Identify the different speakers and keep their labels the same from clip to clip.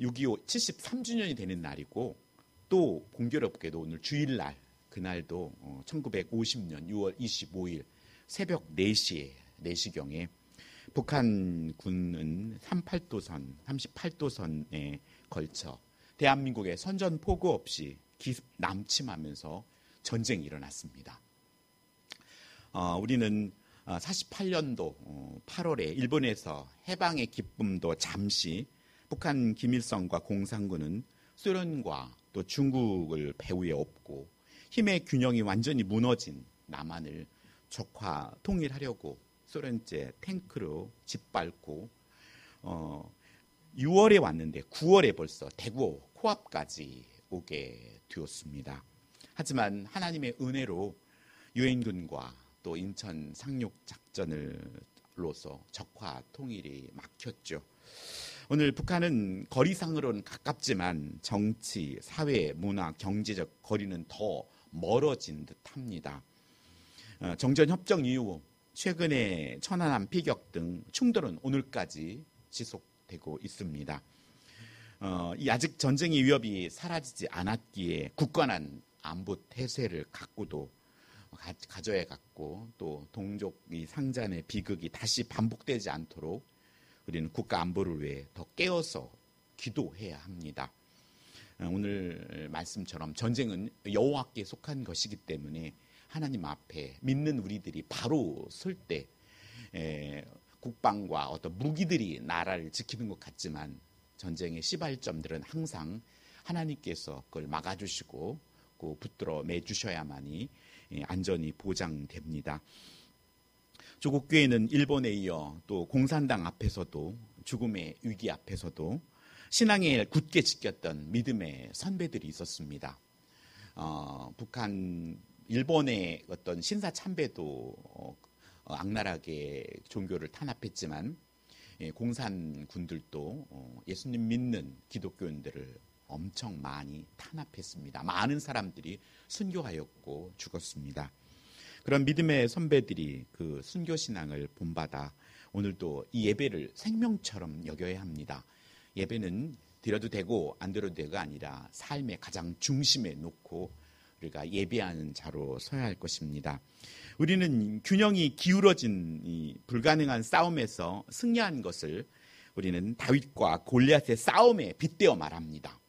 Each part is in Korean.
Speaker 1: 6.25 73주년이 되는 날이고 또 공교롭게도 오늘 주일날 그날도 1950년 6월 25일 새벽 4시경에 북한군은 38도선에 걸쳐 대한민국의 선전포고 없이 남침하면서 전쟁이 일어났습니다. 우리는 48년도 8월에 일본에서 해방의 기쁨도 잠시 북한 김일성과 공산군은 소련과 또 중국을 배후에 업고 힘의 균형이 완전히 무너진 남한을 적화 통일하려고 소련제 탱크로 짓밟고 6월에 왔는데 9월에 벌써 대구 코앞까지 오게 되었습니다. 하지만 하나님의 은혜로 유엔군과 또 인천 상륙 작전으로서 적화 통일이 막혔죠. 오늘 북한은 거리상으로는 가깝지만 정치, 사회, 문화, 경제적 거리는 더 멀어진 듯합니다. 정전협정 이후 최근에 천안함 피격 등 충돌은 오늘까지 지속되고 있습니다. 아직 전쟁의 위협이 사라지지 않았기에 굳건한 안보 태세를 갖고도 가져야 갖고 또 동족이 상잔의 비극이 다시 반복되지 않도록 우리는 국가 안보를 위해 더 깨어서 기도해야 합니다. 오늘 말씀처럼 전쟁은 여호와께 속한 것이기 때문에 하나님 앞에 믿는 우리들이 바로 설 때 국방과 어떤 무기들이 나라를 지키는 것 같지만 전쟁의 시발점들은 항상 하나님께서 그걸 막아주시고 붙들어 매주셔야만이 안전이 보장됩니다. 조국교회는 일본에 이어 또 공산당 앞에서도 죽음의 위기 앞에서도 신앙에 굳게 지켰던 믿음의 선배들이 있었습니다. 일본의 어떤 신사 참배도 악랄하게 종교를 탄압했지만 공산군들도 예수님 믿는 기독교인들을 엄청 많이 탄압했습니다. 많은 사람들이 순교하였고 죽었습니다. 그런 믿음의 선배들이 그 순교신앙을 본받아 오늘도 이 예배를 생명처럼 여겨야 합니다. 예배는 드려도 되고 안 드려도 되고가 아니라 삶의 가장 중심에 놓고 우리가 예배하는 자로 서야 할 것입니다. 우리는 균형이 기울어진 이 불가능한 싸움에서 승리한 것을 우리는 다윗과 골리앗의 싸움에 빗대어 말합니다.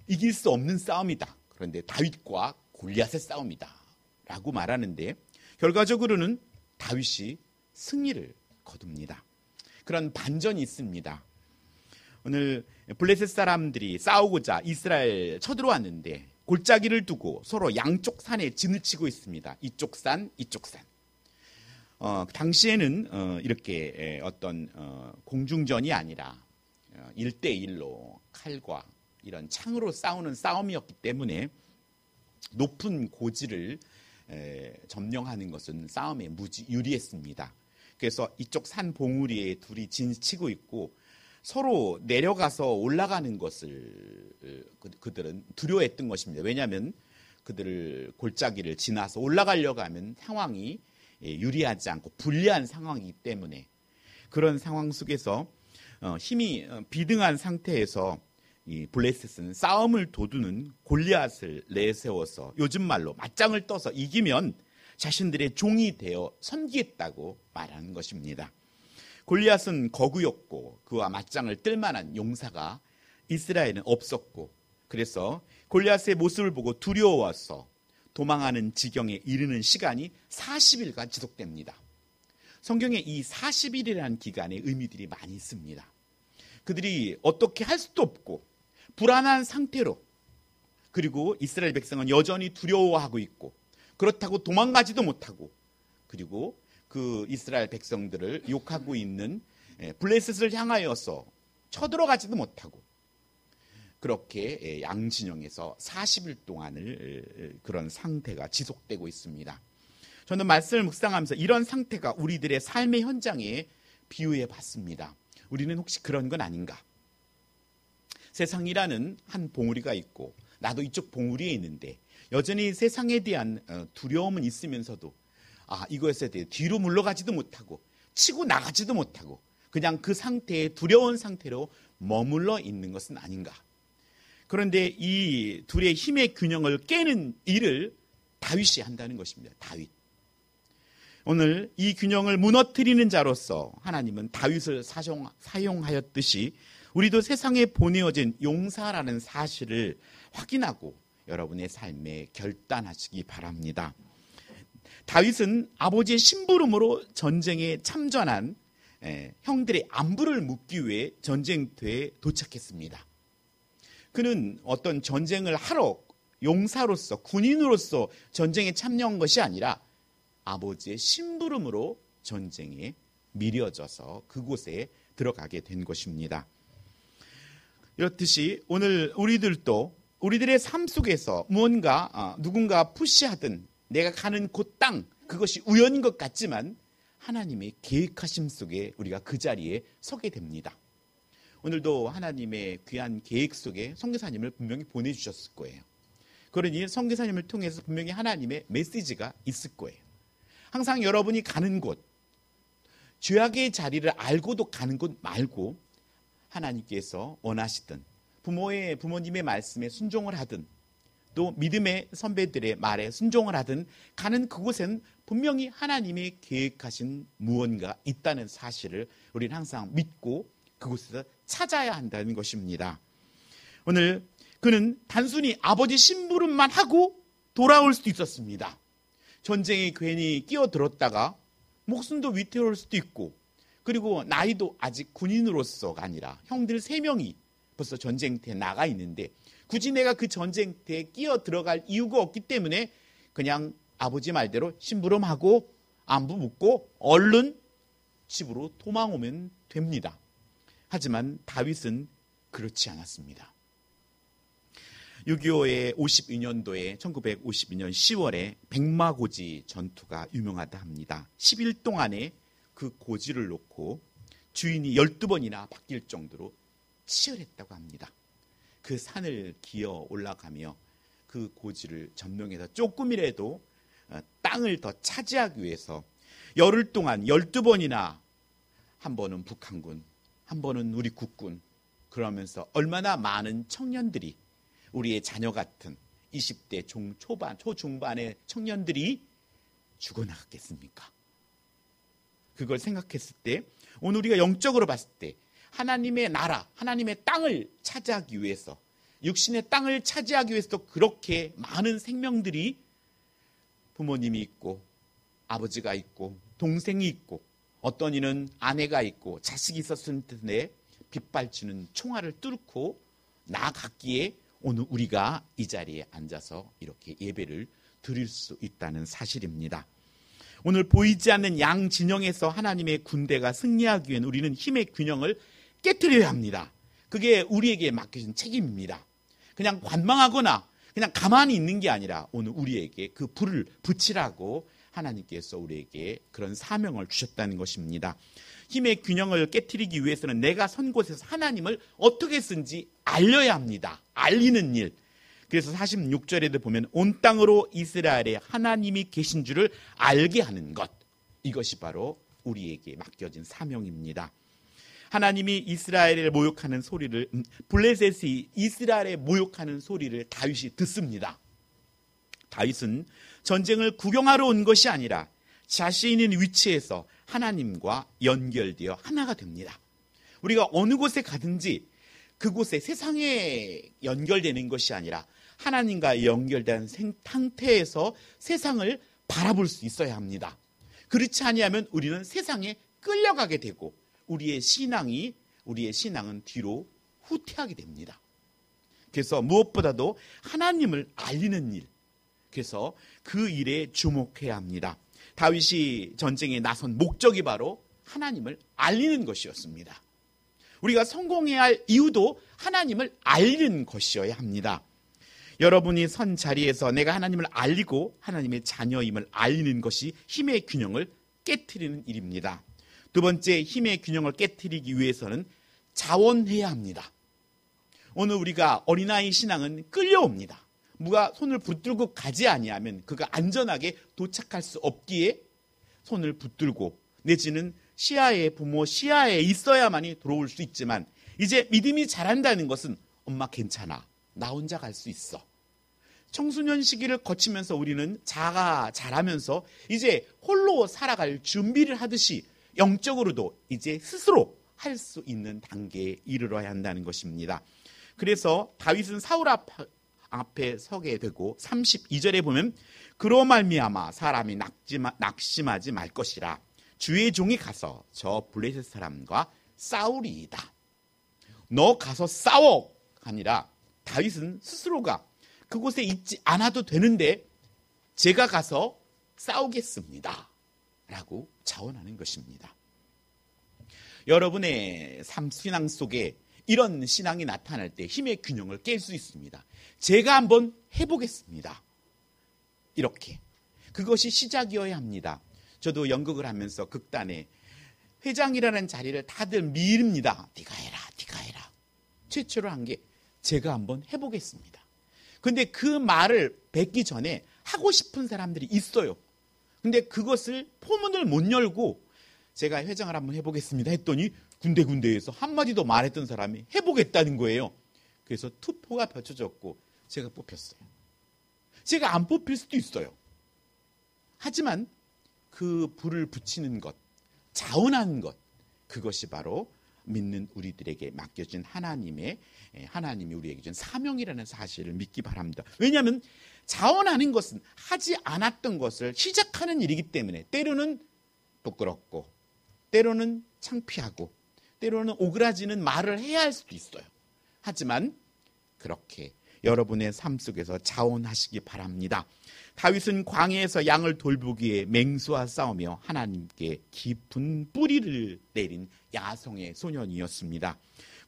Speaker 1: 이길 수 없는 싸움이다. 그런데 다윗과 골리앗의 싸움이다 라고 말하는데 결과적으로는 다윗이 승리를 거둡니다. 그런 반전이 있습니다. 오늘 블레셋 사람들이 싸우고자 이스라엘 쳐들어왔는데 골짜기를 두고 서로 양쪽 산에 진을 치고 있습니다. 이쪽 산, 이쪽 산. 당시에는 이렇게 어떤 공중전이 아니라 1대1로 칼과 이런 창으로 싸우는 싸움이었기 때문에 높은 고지를 점령하는 것은 싸움에 무지 유리했습니다. 그래서 이쪽 산 봉우리에 둘이 진치고 있고 서로 내려가서 올라가는 것을 그들은 두려워했던 것입니다. 왜냐하면 그들을 골짜기를 지나서 올라가려고 하면 상황이 유리하지 않고 불리한 상황이기 때문에 그런 상황 속에서 힘이 비등한 상태에서 이 블레셋은 싸움을 도두는 골리앗을 내세워서 요즘 말로 맞짱을 떠서 이기면 자신들의 종이 되어 섬기겠다고 말하는 것입니다. 골리앗은 거구였고 그와 맞짱을 뜰 만한 용사가 이스라엘은 없었고 그래서 골리앗의 모습을 보고 두려워서 도망하는 지경에 이르는 시간이 40일간 지속됩니다. 성경에 이 40일이라는 기간의 의미들이 많이 있습니다. 그들이 어떻게 할 수도 없고 불안한 상태로 그리고 이스라엘 백성은 여전히 두려워하고 있고 그렇다고 도망가지도 못하고 그리고 그 이스라엘 백성들을 욕하고 있는 블레셋을 향하여서 쳐들어가지도 못하고 그렇게 양진영에서 40일 동안을 그런 상태가 지속되고 있습니다. 저는 말씀을 묵상하면서 이런 상태가 우리들의 삶의 현장에 비유해 봤습니다. 우리는 혹시 그런 건 아닌가? 세상이라는 한 봉우리가 있고 나도 이쪽 봉우리에 있는데 여전히 세상에 대한 두려움은 있으면서도 이것에 대해 뒤로 물러가지도 못하고 치고 나가지도 못하고 그냥 그 상태에 두려운 상태로 머물러 있는 것은 아닌가. 그런데 이 둘의 힘의 균형을 깨는 일을 다윗이 한다는 것입니다. 다윗. 오늘 이 균형을 무너뜨리는 자로서 하나님은 다윗을 사용하였듯이 우리도 세상에 보내어진 용사라는 사실을 확인하고 여러분의 삶에 결단하시기 바랍니다. 다윗은 아버지의 심부름으로 전쟁에 참전한 형들의 안부를 묻기 위해 전쟁터에 도착했습니다. 그는 어떤 전쟁을 하러 용사로서 군인으로서 전쟁에 참여한 것이 아니라 아버지의 심부름으로 전쟁에 미려져서 그곳에 들어가게 된 것입니다. 이렇듯이 오늘 우리들도 우리들의 삶 속에서 무언가 누군가 푸시하든 내가 가는 곳 땅 그것이 우연인 것 같지만 하나님의 계획하심 속에 우리가 그 자리에 서게 됩니다. 오늘도 하나님의 귀한 계획 속에 선교사님을 분명히 보내주셨을 거예요. 그러니 선교사님을 통해서 분명히 하나님의 메시지가 있을 거예요. 항상 여러분이 가는 곳, 죄악의 자리를 알고도 가는 곳 말고 하나님께서 원하시든 부모님의 말씀에 순종을 하든 또 믿음의 선배들의 말에 순종을 하든 가는 그곳에는 분명히 하나님이 계획하신 무언가 있다는 사실을 우리는 항상 믿고 그곳에서 찾아야 한다는 것입니다. 오늘 그는 단순히 아버지 심부름만 하고 돌아올 수도 있었습니다. 전쟁에 괜히 끼어들었다가 목숨도 위태로울 수도 있고 그리고 나이도 아직 군인으로서가 아니라 형들 3명이 벌써 전쟁터에 나가 있는데 굳이 내가 그 전쟁터에 끼어들어갈 이유가 없기 때문에 그냥 아버지 말대로 심부름하고 안부 묻고 얼른 집으로 도망오면 됩니다. 하지만 다윗은 그렇지 않았습니다. 6.25의 52년도에 1952년 10월에 백마고지 전투가 유명하다 합니다. 10일 동안에 그 고지를 놓고 주인이 12번이나 바뀔 정도로 치열했다고 합니다. 그 산을 기어 올라가며 그 고지를 점령해서 조금이라도 땅을 더 차지하기 위해서 열흘 동안 12번이나 한 번은 북한군, 한 번은 우리 국군 그러면서 얼마나 많은 청년들이 우리의 자녀 같은 20대 초중반의 청년들이 죽어나갔겠습니까? 그걸 생각했을 때 오늘 우리가 영적으로 봤을 때 하나님의 나라, 하나님의 땅을 차지하기 위해서 육신의 땅을 차지하기 위해서도 그렇게 많은 생명들이 부모님이 있고 아버지가 있고 동생이 있고 어떤 이는 아내가 있고 자식이 있었을 텐데 빗발치는 총알을 뚫고 나아갔기에 오늘 우리가 이 자리에 앉아서 이렇게 예배를 드릴 수 있다는 사실입니다. 오늘 보이지 않는 양 진영에서 하나님의 군대가 승리하기 위해는 우리는 힘의 균형을 깨트려야 합니다. 그게 우리에게 맡겨진 책임입니다. 그냥 관망하거나 그냥 가만히 있는 게 아니라 오늘 우리에게 그 불을 붙이라고 하나님께서 우리에게 그런 사명을 주셨다는 것입니다. 힘의 균형을 깨트리기 위해서는 내가 선 곳에서 하나님을 어떻게 쓴지 알려야 합니다. 알리는 일. 그래서 46절에도 보면 온 땅으로 이스라엘에 하나님이 계신 줄을 알게 하는 것. 이것이 바로 우리에게 맡겨진 사명입니다. 하나님이 이스라엘을 모욕하는 소리를 블레셋이 이스라엘에 모욕하는 소리를 다윗이 듣습니다. 다윗은 전쟁을 구경하러 온 것이 아니라 자신이 있는 위치에서 하나님과 연결되어 하나가 됩니다. 우리가 어느 곳에 가든지 그곳에 세상에 연결되는 것이 아니라 하나님과 연결된 상태에서 세상을 바라볼 수 있어야 합니다. 그렇지 아니하면 우리는 세상에 끌려가게 되고 우리의 신앙은 뒤로 후퇴하게 됩니다. 그래서 무엇보다도 하나님을 알리는 일, 그래서 그 일에 주목해야 합니다. 다윗이 전쟁에 나선 목적이 바로 하나님을 알리는 것이었습니다. 우리가 성공해야 할 이유도 하나님을 알리는 것이어야 합니다. 여러분이 선 자리에서 내가 하나님을 알리고 하나님의 자녀임을 알리는 것이 힘의 균형을 깨트리는 일입니다. 두 번째, 힘의 균형을 깨트리기 위해서는 자원해야 합니다. 오늘 우리가 어린아이 신앙은 끌려옵니다. 누가 손을 붙들고 가지 아니하면 그가 안전하게 도착할 수 없기에 손을 붙들고 내지는 시야에 부모 시야에 있어야만이 들어올 수 있지만 이제 믿음이 자란다는 것은 엄마 괜찮아, 나 혼자 갈 수 있어. 청소년 시기를 거치면서 우리는 자가 자라면서 이제 홀로 살아갈 준비를 하듯이 영적으로도 이제 스스로 할 수 있는 단계에 이르러야 한다는 것입니다. 그래서 다윗은 사울 앞에 서게 되고 32절에 보면 그로 말미암아 사람이 낙심하지 말 것이라 주의 종이 가서 저 블레셋 사람과 싸우리이다. 너 가서 싸워 아니라 다윗은 스스로가 그곳에 있지 않아도 되는데 제가 가서 싸우겠습니다 라고 자원하는 것입니다. 여러분의 신앙 속에 이런 신앙이 나타날 때 힘의 균형을 깰 수 있습니다. 제가 한번 해보겠습니다. 이렇게. 그것이 시작이어야 합니다. 저도 연극을 하면서 극단에 회장이라는 자리를 다들 미릅니다. 네가 해라, 네가 해라. 최초로 한 게 제가 한번 해보겠습니다. 근데 그 말을 뱉기 전에 하고 싶은 사람들이 있어요. 근데 그것을 포문을 못 열고 제가 회장을 한번 해보겠습니다 했더니 군데군데에서 한마디도 말했던 사람이 해보겠다는 거예요. 그래서 투표가 펼쳐졌고 제가 뽑혔어요. 제가 안 뽑힐 수도 있어요. 하지만 그 불을 붙이는 것, 자원하는 것, 그것이 바로 믿는 우리들에게 맡겨진 하나님이 우리에게 준 사명이라는 사실을 믿기 바랍니다. 왜냐하면 자원하는 것은 하지 않았던 것을 시작하는 일이기 때문에 때로는 부끄럽고 때로는 창피하고 때로는 오그라지는 말을 해야 할 수도 있어요. 하지만 그렇게 여러분의 삶 속에서 자원하시기 바랍니다. 다윗은 광야에서 양을 돌보기에 맹수와 싸우며 하나님께 깊은 뿌리를 내린 야성의 소년이었습니다.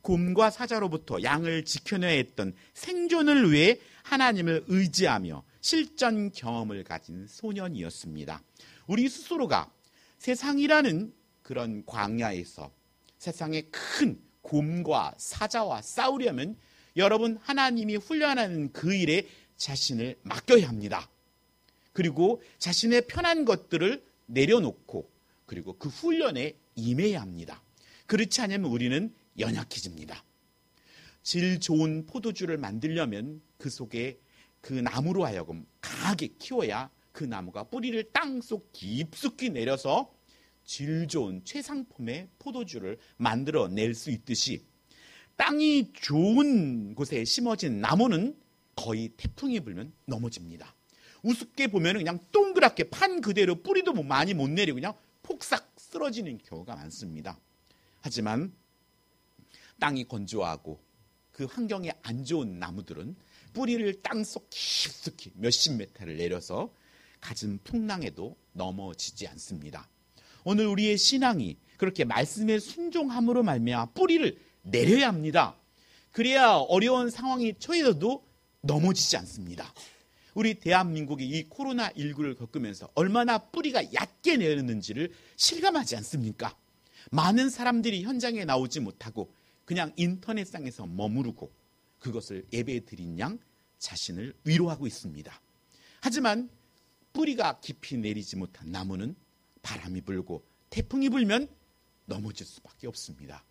Speaker 1: 곰과 사자로부터 양을 지켜내야 했던 생존을 위해 하나님을 의지하며 실전 경험을 가진 소년이었습니다. 우리 스스로가 세상이라는 그런 광야에서 세상의 큰 곰과 사자와 싸우려면 여러분 하나님이 훈련하는 그 일에 자신을 맡겨야 합니다. 그리고 자신의 편한 것들을 내려놓고 그리고 그 훈련에 임해야 합니다. 그렇지 않으면 우리는 연약해집니다. 질 좋은 포도주를 만들려면 그 속에 그 나무로 하여금 강하게 키워야 그 나무가 뿌리를 땅속 깊숙이 내려서 질 좋은 최상품의 포도주를 만들어낼 수 있듯이 땅이 좋은 곳에 심어진 나무는 거의 태풍이 불면 넘어집니다. 우습게 보면 그냥 동그랗게 판 그대로 뿌리도 많이 못 내리고 그냥 폭삭 쓰러지는 경우가 많습니다. 하지만 땅이 건조하고 그 환경에 안 좋은 나무들은 뿌리를 땅속 깊숙이 몇십 메타를 내려서 갖은 풍랑에도 넘어지지 않습니다. 오늘 우리의 신앙이 그렇게 말씀에 순종함으로 말미암아 뿌리를 내려야 합니다. 그래야 어려운 상황이 처해져도 넘어지지 않습니다. 우리 대한민국이 이 코로나19를 겪으면서 얼마나 뿌리가 얕게 내렸는지를 실감하지 않습니까? 많은 사람들이 현장에 나오지 못하고 그냥 인터넷상에서 머무르고 그것을 예배 드린 양 자신을 위로하고 있습니다. 하지만 뿌리가 깊이 내리지 못한 나무는 바람이 불고 태풍이 불면 넘어질 수밖에 없습니다.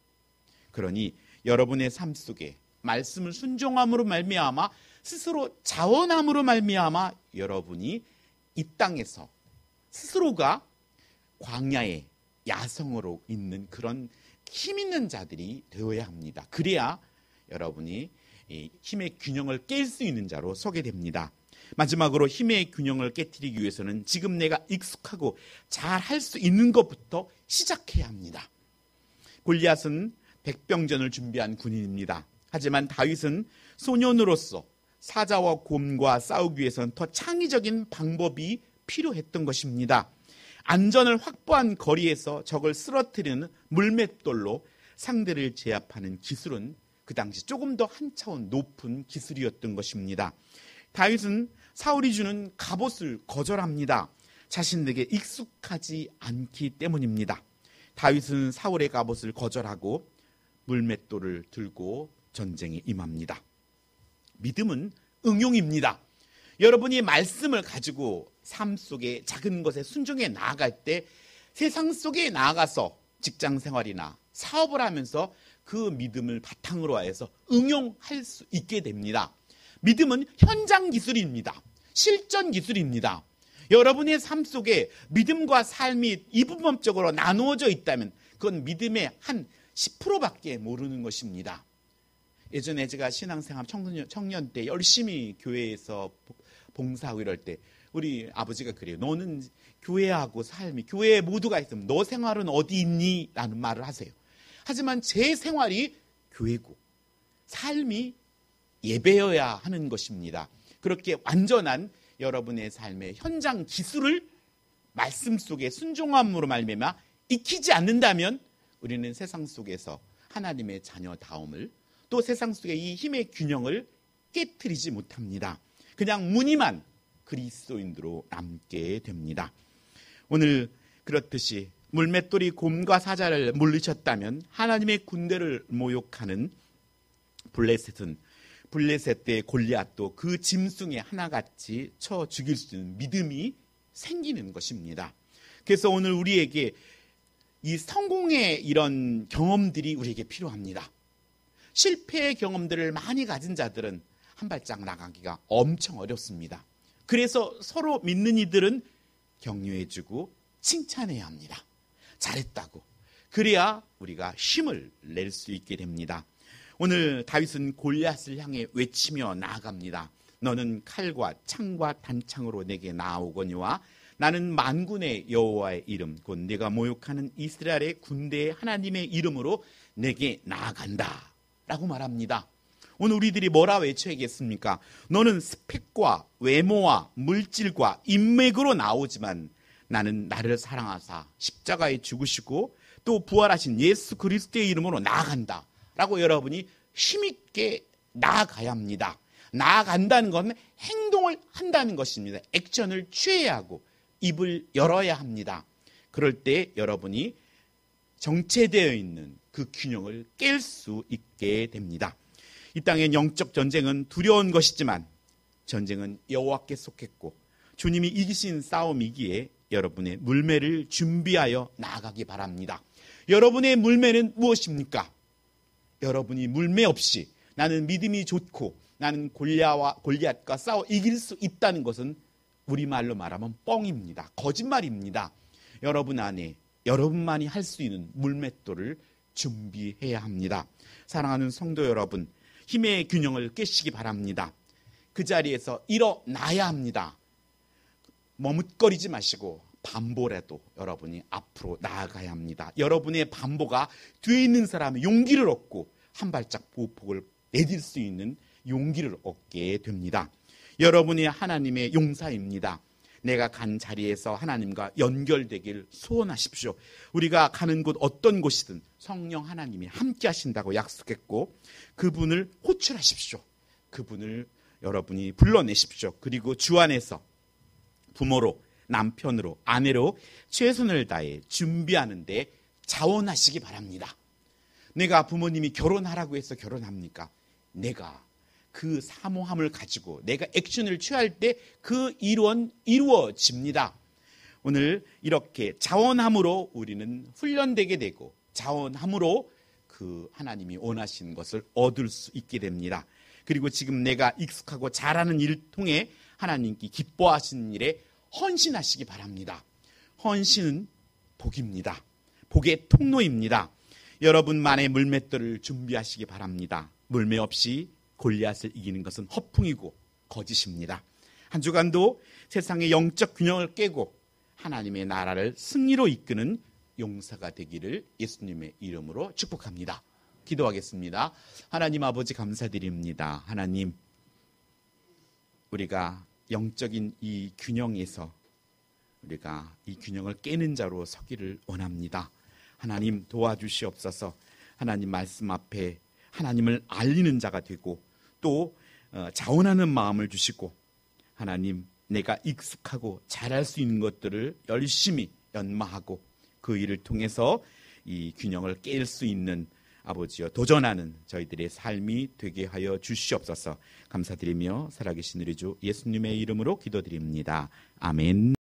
Speaker 1: 그러니 여러분의 삶 속에 말씀을 순종함으로 말미암아 스스로 자원함으로 말미암아 여러분이 이 땅에서 스스로가 광야의 야성으로 있는 그런 힘 있는 자들이 되어야 합니다. 그래야 여러분이 이 힘의 균형을 깰 수 있는 자로 서게 됩니다. 마지막으로 힘의 균형을 깨트리기 위해서는 지금 내가 익숙하고 잘 할 수 있는 것부터 시작해야 합니다. 골리앗은 백병전을 준비한 군인입니다. 하지만 다윗은 소년으로서 사자와 곰과 싸우기 위해서는 더 창의적인 방법이 필요했던 것입니다. 안전을 확보한 거리에서 적을 쓰러뜨리는 물맷돌로 상대를 제압하는 기술은 그 당시 조금 더 한 차원 높은 기술이었던 것입니다. 다윗은 사울이 주는 갑옷을 거절합니다. 자신에게 익숙하지 않기 때문입니다. 다윗은 사울의 갑옷을 거절하고 물맷돌을 들고 전쟁에 임합니다. 믿음은 응용입니다. 여러분이 말씀을 가지고 삶 속에 작은 것에 순종해 나아갈 때 세상 속에 나아가서 직장 생활이나 사업을 하면서 그 믿음을 바탕으로 하여서 응용할 수 있게 됩니다. 믿음은 현장 기술입니다. 실전 기술입니다. 여러분의 삶 속에 믿음과 삶이 이분법적으로 나누어져 있다면 그건 믿음의 한 10%밖에 모르는 것입니다. 예전에 제가 신앙생활 청년 때 열심히 교회에서 봉사하고 이럴 때 우리 아버지가 그래요. 너는 교회하고 삶이 교회에 모두가 있으면 너 생활은 어디 있니? 라는 말을 하세요. 하지만 제 생활이 교회고 삶이 예배여야 하는 것입니다. 그렇게 완전한 여러분의 삶의 현장 기술을 말씀 속에 순종함으로 말미암아 익히지 않는다면 우리는 세상 속에서 하나님의 자녀다움을 또 세상 속의 이 힘의 균형을 깨트리지 못합니다. 그냥 무늬만 그리스도인으로 남게 됩니다. 오늘 그렇듯이 물맷돌이 곰과 사자를 물리쳤다면 하나님의 군대를 모욕하는 블레셋의 골리앗도 그 짐승의 하나같이 쳐 죽일 수 있는 믿음이 생기는 것입니다. 그래서 오늘 우리에게 이 성공의 이런 경험들이 우리에게 필요합니다. 실패의 경험들을 많이 가진 자들은 한 발짝 나가기가 엄청 어렵습니다. 그래서 서로 믿는 이들은 격려해주고 칭찬해야 합니다. 잘했다고. 그래야 우리가 힘을 낼 수 있게 됩니다. 오늘 다윗은 골리앗을 향해 외치며 나아갑니다. 너는 칼과 창과 단창으로 내게 나아오거니와 나는 만군의 여호와의 이름 곧 네가 모욕하는 이스라엘의 군대의 하나님의 이름으로 내게 나아간다 라고 말합니다. 오늘 우리들이 뭐라 외쳐야겠습니까? 너는 스펙과 외모와 물질과 인맥으로 나오지만 나는 나를 사랑하사 십자가에 죽으시고 또 부활하신 예수 그리스도의 이름으로 나아간다 라고 여러분이 힘있게 나아가야 합니다. 나아간다는 것은 행동을 한다는 것입니다. 액션을 취해야 하고 입을 열어야 합니다. 그럴 때 여러분이 정체되어 있는 그 균형을 깰 수 있게 됩니다. 이 땅의 영적 전쟁은 두려운 것이지만 전쟁은 여호와께 속했고 주님이 이기신 싸움이기에 여러분의 물매를 준비하여 나아가기 바랍니다. 여러분의 물매는 무엇입니까? 여러분이 물매 없이 나는 믿음이 좋고 나는 골리앗과 싸워 이길 수 있다는 것은 우리말로 말하면 뻥입니다. 거짓말입니다. 여러분 안에 여러분만이 할 수 있는 물맷돌을 준비해야 합니다. 사랑하는 성도 여러분, 힘의 균형을 깨시기 바랍니다. 그 자리에서 일어나야 합니다. 머뭇거리지 마시고 반보라도 여러분이 앞으로 나아가야 합니다. 여러분의 반보가 뒤에 있는 사람의 용기를 얻고 한 발짝 보폭을 내딜 수 있는 용기를 얻게 됩니다. 여러분이 하나님의 용사입니다. 내가 간 자리에서 하나님과 연결되길 소원하십시오. 우리가 가는 곳 어떤 곳이든 성령 하나님이 함께 하신다고 약속했고 그분을 호출하십시오. 그분을 여러분이 불러내십시오. 그리고 주 안에서 부모로 남편으로 아내로 최선을 다해 준비하는 데 자원하시기 바랍니다. 내가 부모님이 결혼하라고 해서 결혼합니까? 내가 그 사모함을 가지고 내가 액션을 취할 때 그 이루어집니다. 오늘 이렇게 자원함으로 우리는 훈련되게 되고 자원함으로 그 하나님이 원하시는 것을 얻을 수 있게 됩니다. 그리고 지금 내가 익숙하고 잘하는 일을 통해 하나님께 기뻐하시는 일에 헌신하시기 바랍니다. 헌신은 복입니다. 복의 통로입니다. 여러분만의 물맷돌을 준비하시기 바랍니다. 물매 없이 골리앗을 이기는 것은 허풍이고 거짓입니다. 한 주간도 세상의 영적 균형을 깨고 하나님의 나라를 승리로 이끄는 용사가 되기를 예수님의 이름으로 축복합니다. 기도하겠습니다. 하나님 아버지 감사드립니다. 하나님, 우리가 영적인 이 균형에서 우리가 이 균형을 깨는 자로 서기를 원합니다. 하나님 도와주시옵소서. 하나님 말씀 앞에 하나님을 알리는 자가 되고 또 자원하는 마음을 주시고 하나님 내가 익숙하고 잘할 수 있는 것들을 열심히 연마하고 그 일을 통해서 이 균형을 깰 수 있는 아버지여 도전하는 저희들의 삶이 되게 하여 주시옵소서. 감사드리며 살아계신 우리 주 예수님의 이름으로 기도드립니다. 아멘.